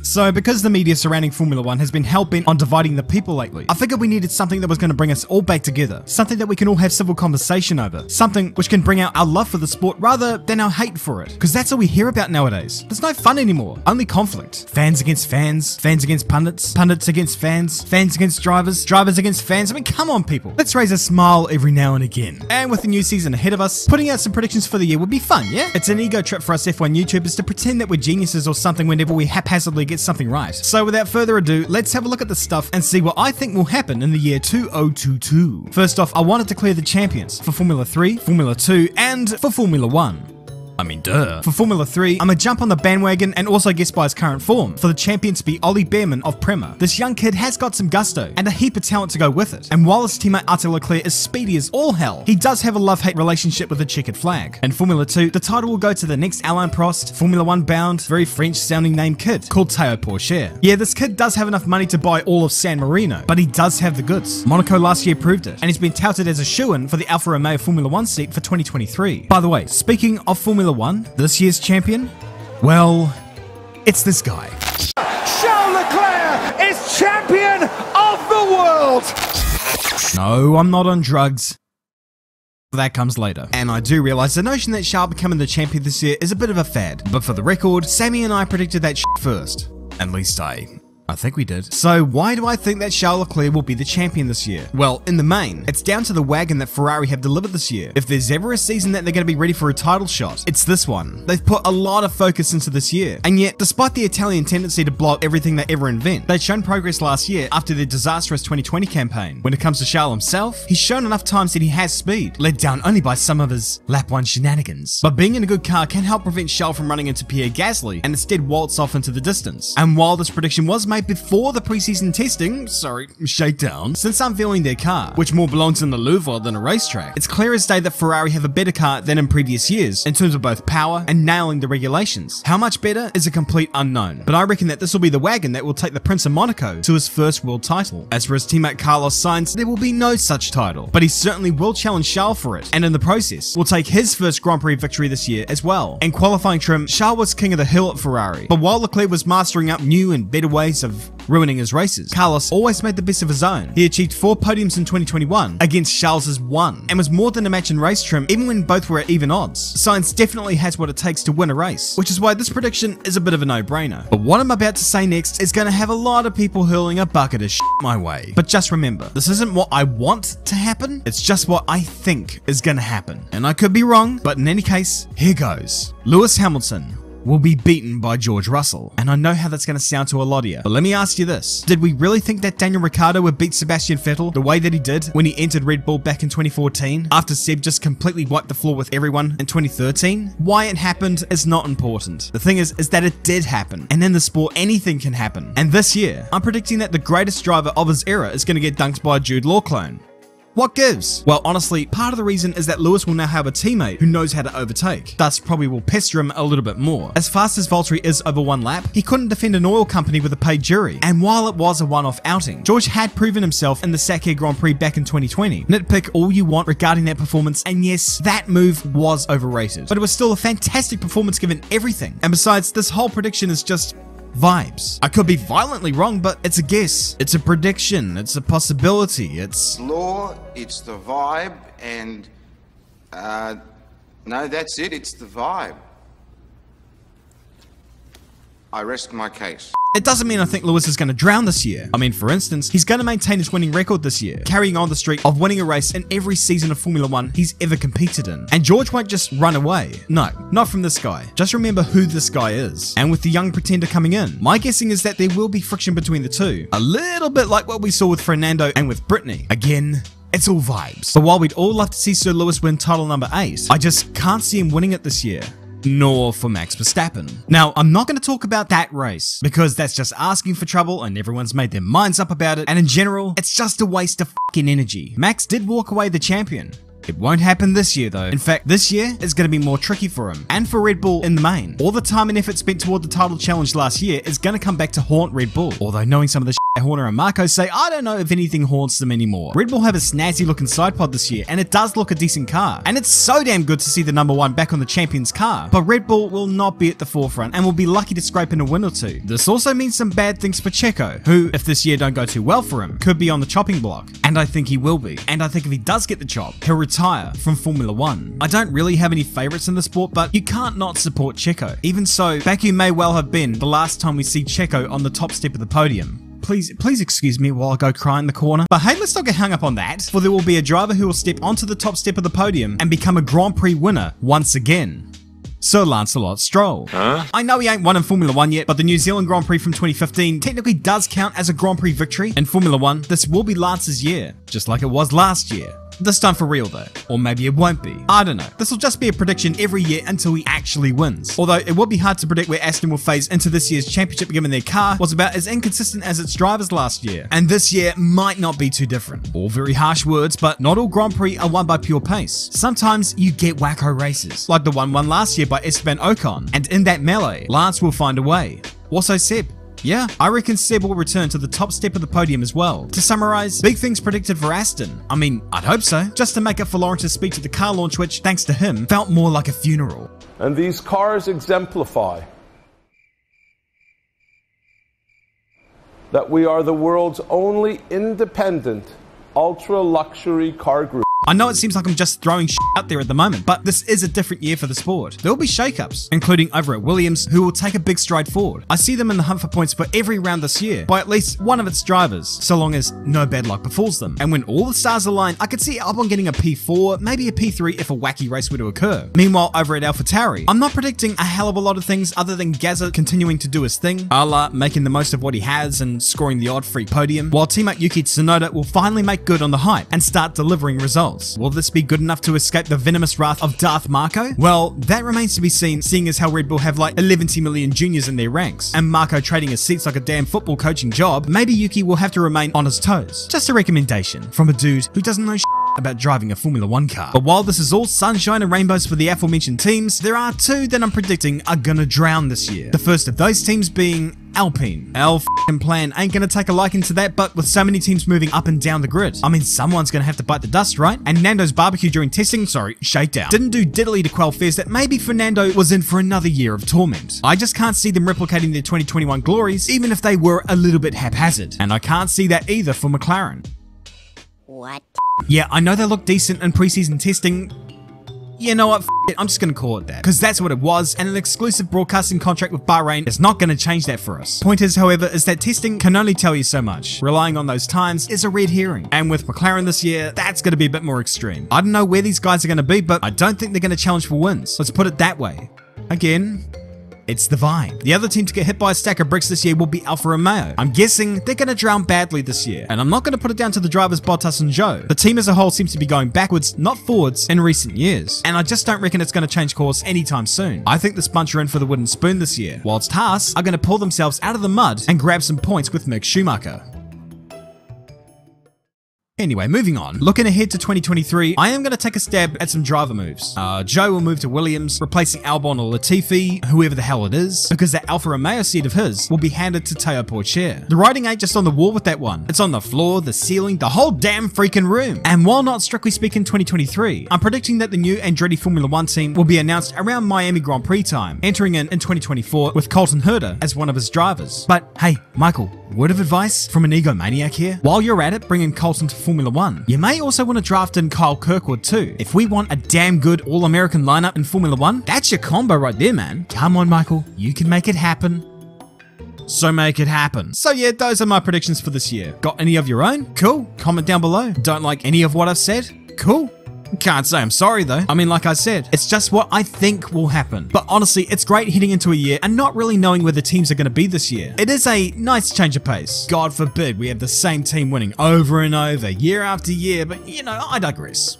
So because the media surrounding Formula 1 has been hell-bent on dividing the people lately, I figured we needed something that was going to bring us all back together. Something that we can all have civil conversation over. Something which can bring out our love for the sport rather than our hate for it. Because that's all we hear about nowadays. There's no fun anymore. Only conflict. Fans against fans. Fans against pundits. Pundits against fans. Fans against drivers. Drivers against fans. I mean, come on, people. Let's raise a smile every now and again. And with the new season ahead of us, putting out some predictions for the year would be fun, yeah? It's an ego trip for us F1 YouTubers to pretend that we're geniuses or something whenever we haphazardly get something right. So without further ado, let's have a look at the stuff and see what I think will happen in the year 2022. First off, I wanted to clear the champions for Formula 3, Formula 2, and for Formula 1. I mean, duh. For Formula 3, I'm gonna jump on the bandwagon and also guess by his current form, for the champion to be Ollie Behrman of Prema. This young kid has got some gusto and a heap of talent to go with it. And while his teammate Arthur Leclerc is speedy as all hell, he does have a love-hate relationship with the checkered flag. In Formula 2, the title will go to the next Alain Prost, Formula 1 bound, very French-sounding name kid called Théo Pourchaire. Yeah, this kid does have enough money to buy all of San Marino, but he does have the goods. Monaco last year proved it, and he's been touted as a shoo-in for the Alfa Romeo Formula 1 seat for 2023. By the way, speaking of Formula 1, this year's champion? Well, it's this guy. Charles Leclerc is champion of the world! No, I'm not on drugs. That comes later. And I do realize the notion that Charles becoming the champion this year is a bit of a fad. But for the record, Sammy and I predicted that shit first. At least I think we did. So why do I think that Charles Leclerc will be the champion this year? Well, in the main, it's down to the wagon that Ferrari have delivered this year. If there's ever a season that they're going to be ready for a title shot, it's this one. They've put a lot of focus into this year. And yet, despite the Italian tendency to blow up everything they ever invent, they'd shown progress last year after their disastrous 2020 campaign. When it comes to Charles himself, he's shown enough times that he has speed, led down only by some of his lap 1 shenanigans. But being in a good car can help prevent Charles from running into Pierre Gasly and instead waltz off into the distance. And while this prediction was made before the preseason testing, shakedown, since unveiling their car, which more belongs in the Louvre than a racetrack, it's clear as day that Ferrari have a better car than in previous years in terms of both power and nailing the regulations. How much better is a complete unknown, but I reckon that this will be the wagon that will take the Prince of Monaco to his first world title. As for his teammate Carlos Sainz, there will be no such title, but he certainly will challenge Charles for it, and in the process, will take his first Grand Prix victory this year as well. In qualifying trim, Charles was king of the hill at Ferrari, but while Leclerc was mastering up new and better ways of ruining his races, Carlos always made the best of his own. He achieved 4 podiums in 2021 against Charles's 1, and was more than a match in race trim even when both were at even odds. Sainz definitely has what it takes to win a race, which is why this prediction is a bit of a no-brainer. But what I'm about to say next is going to have a lot of people hurling a bucket of shit my way. But just remember, this isn't what I want to happen, it's just what I think is going to happen. And I could be wrong, but in any case, here goes. Lewis Hamilton will be beaten by George Russell. And I know how that's going to sound to a lot of you, but let me ask you this. Did we really think that Daniel Ricciardo would beat Sebastian Vettel the way that he did when he entered Red Bull back in 2014 after Seb just completely wiped the floor with everyone in 2013? Why it happened is not important. The thing is that it did happen. And in the sport, anything can happen. And this year, I'm predicting that the greatest driver of his era is going to get dunked by a Jude Law clone. What gives? Well, honestly, part of the reason is that Lewis will now have a teammate who knows how to overtake, thus probably will pester him a little bit more. As fast as Valtteri is over one lap, he couldn't defend an oil company with a paid jury, and while it was a one-off outing, George had proven himself in the Sakhir Grand Prix back in 2020. Nitpick all you want regarding that performance, and yes, that move was overrated, but it was still a fantastic performance given everything. And besides, this whole prediction is just vibes. I could be violently wrong, but it's a guess. It's a prediction. It's a possibility. It's law, it's the vibe, and no, that's it. It's the vibe. I rest my case. It doesn't mean I think Lewis is going to drown this year. I mean, for instance, he's going to maintain his winning record this year, carrying on the streak of winning a race in every season of Formula 1 he's ever competed in. And George won't just run away. No, not from this guy. Just remember who this guy is. And with the young pretender coming in, my guessing is that there will be friction between the two. A little bit like what we saw with Fernando and with Brittany. Again, it's all vibes. But while we'd all love to see Sir Lewis win title number 8, I just can't see him winning it this year. Nor for Max Verstappen. Now, I'm not going to talk about that race, because that's just asking for trouble and everyone's made their minds up about it, and in general, it's just a waste of fucking energy. Max did walk away the champion. It won't happen this year though. In fact, this year is going to be more tricky for him, and for Red Bull in the main. All the time and effort spent toward the title challenge last year is going to come back to haunt Red Bull, although knowing some of the Horner and Marco say I don't know if anything haunts them anymore. Red Bull have a snazzy looking side pod this year, and it does look a decent car. And it's so damn good to see the number 1 back on the champion's car. But Red Bull will not be at the forefront and will be lucky to scrape in a win or two. This also means some bad things for Checo, who, if this year don't go too well for him, could be on the chopping block. And I think he will be. And I think if he does get the chop, he'll retire from Formula 1. I don't really have any favourites in the sport, but you can't not support Checo. Even so, Baku may well have been the last time we see Checo on the top step of the podium. Please excuse me while I go cry in the corner. But hey, let's not get hung up on that, for there will be a driver who will step onto the top step of the podium and become a Grand Prix winner once again. Sir Lancelot Stroll. I know he ain't won in Formula 1 yet, but the New Zealand Grand Prix from 2015 technically does count as a Grand Prix victory. In Formula 1, this will be Lance's year, just like it was last year. This time for real though. Or maybe it won't be. I don't know. This will just be a prediction every year until he actually wins. Although it would be hard to predict where Aston will phase into this year's championship, given their car was about as inconsistent as its drivers last year. And this year might not be too different. All very harsh words, but not all Grand Prix are won by pure pace. Sometimes you get wacko races, like the one won last year by Esteban Ocon. And in that melee, Lance will find a way. Also Seb. Yeah, I reckon Seb will return to the top step of the podium as well. To summarise, big things predicted for Aston. I mean, I'd hope so. Just to make up for Lawrence's speech at the car launch, which, thanks to him, felt more like a funeral. And these cars exemplify that we are the world's only independent, ultra-luxury car group. I know it seems like I'm just throwing shit out there at the moment, but this is a different year for the sport. There will be shakeups, including over at Williams, who will take a big stride forward. I see them in the hunt for points for every round this year, by at least one of its drivers, so long as no bad luck befalls them. And when all the stars align, I could see Albon getting a P4, maybe a P3 if a wacky race were to occur. Meanwhile, over at AlphaTauri, I'm not predicting a hell of a lot of things other than Gazza continuing to do his thing, a la making the most of what he has and scoring the odd free podium, while teammate Yuki Tsunoda will finally make good on the hype and start delivering results. Will this be good enough to escape the venomous wrath of Darth Marco? Well, that remains to be seen, seeing as how Red Bull have like 11 million juniors in their ranks, and Marco trading his seats like a damn football coaching job. Maybe Yuki will have to remain on his toes. Just a recommendation from a dude who doesn't know about driving a Formula 1 car. But while this is all sunshine and rainbows for the aforementioned teams, there are two that I'm predicting are gonna drown this year. The first of those teams being Alpine. Our f***ing plan ain't gonna take a liking to that, but with so many teams moving up and down the grid, I mean, someone's gonna have to bite the dust, right? And Nando's barbecue during shakedown, didn't do diddly to quell fears that maybe Fernando was in for another year of torment. I just can't see them replicating their 2021 glories, even if they were a little bit haphazard. And I can't see that either for McLaren. What? Yeah, I know they look decent in preseason testing. You know what, f it, I'm just gonna call it that, because that's what it was, and an exclusive broadcasting contract with Bahrain is not gonna change that for us. Point is, however, is that testing can only tell you so much. Relying on those times is a red herring, and with McLaren this year, that's gonna be a bit more extreme. I don't know where these guys are gonna be, but I don't think they're gonna challenge for wins. Let's put it that way. Again, it's the vibe. The other team to get hit by a stack of bricks this year will be Alfa Romeo. I'm guessing they're going to drown badly this year, and I'm not going to put it down to the drivers Bottas and Zhou. The team as a whole seems to be going backwards, not forwards, in recent years, and I just don't reckon it's going to change course anytime soon. I think this bunch are in for the wooden spoon this year, whilst Haas are going to pull themselves out of the mud and grab some points with Mick Schumacher. Anyway, moving on. Looking ahead to 2023, I am going to take a stab at some driver moves. Zhou will move to Williams, replacing Albon or Latifi, whoever the hell it is, because that Alfa Romeo seat of his will be handed to Teo Pourchaire. The writing ain't just on the wall with that one. It's on the floor, the ceiling, the whole damn freaking room. And while not strictly speaking 2023, I'm predicting that the new Andretti Formula 1 team will be announced around Miami Grand Prix time, entering in 2024 with Colton Herta as one of his drivers. But hey, Michael, word of advice from an egomaniac here. While you're at it, bringing Colton to Formula 1, you may also want to draft in Kyle Kirkwood too. If we want a damn good all-American lineup in Formula 1, that's your combo right there, man. Come on, Michael, you can make it happen. So make it happen. So yeah, those are my predictions for this year. Got any of your own? Cool. Comment down below. Don't like any of what I've said? Cool. Can't say I'm sorry though. I mean, like I said, it's just what I think will happen. But honestly, it's great heading into a year and not really knowing where the teams are going to be this year. It is a nice change of pace. God forbid we have the same team winning over and over, year after year, but you know, I digress.